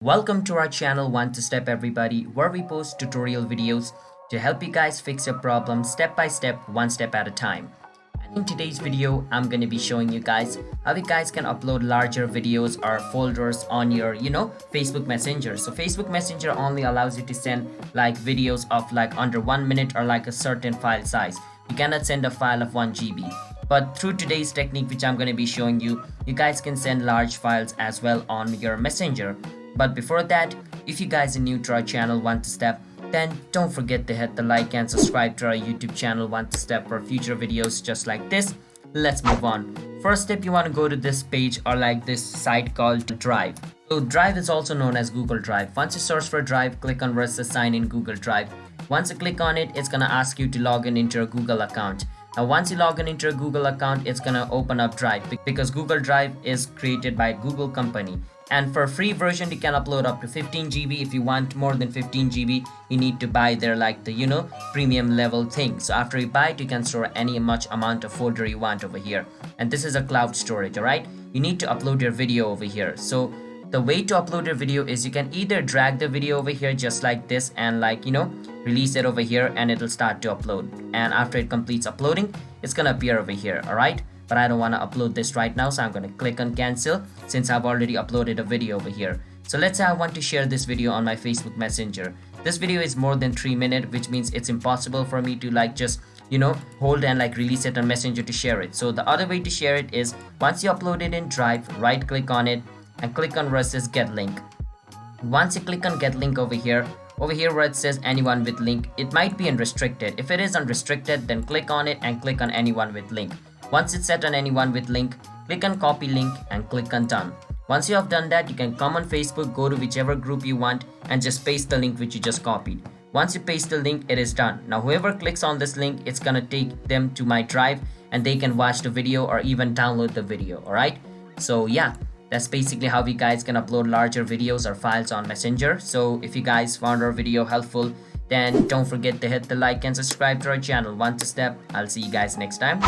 Welcome to our channel One to Step everybody, where we post tutorial videos to help you guys fix your problems step by step, one step at a time. And in today's video, I'm going to be showing you guys how you guys can upload larger videos or folders on your, Facebook Messenger. So Facebook Messenger only allows you to send like videos of like under 1 minute or like a certain file size. You cannot send a file of 1 GB. But through today's technique, which I'm going to be showing you, you guys can send large files as well on your Messenger. But before that, if you guys are new to our channel One to Step, then don't forget to hit the like and subscribe to our YouTube channel One to Step for future videos just like this. Let's move on. First step, you want to go to this page or like this site called Drive. So Drive is also known as Google Drive. Once you search for Drive, click on where it says sign in Google Drive. Once you click on it, it's going to ask you to log in into your Google account. Now once you log in into your Google account, it's going to open up Drive because Google Drive is created by Google company. And for free version, you can upload up to 15 GB. If you want more than 15 GB, you need to buy their like the premium level thing. So after you buy it, you can store any much amount of folder you want over here. And this is a cloud storage, alright? You need to upload your video over here. So the way to upload your video is you can either drag the video over here just like this and release it over here and it'll start to upload. And after it completes uploading, it's gonna appear over here, alright? But I don't want to upload this right now, so I'm going to click on cancel since I've already uploaded a video over here. So let's say I want to share this video on my Facebook Messenger. This video is more than 3 minutes, which means it's impossible for me to just hold and release it on Messenger to share it. So the other way to share it is once you upload it in Drive, right click on it and click on where it says get link. Once you click on get link over here where it says anyone with link, it might be unrestricted. If it is unrestricted, then click on it and click on anyone with link. Once it's set on anyone with link, click on copy link and click on done. Once you have done that, you can come on Facebook, go to whichever group you want and just paste the link which you just copied. Once you paste the link, it is done. Now whoever clicks on this link, it's gonna take them to my Drive and they can watch the video or even download the video, alright? So yeah, that's basically how you guys can upload larger videos or files on Messenger. So if you guys found our video helpful, then don't forget to hit the like and subscribe to our channel One to Step. I'll see you guys next time.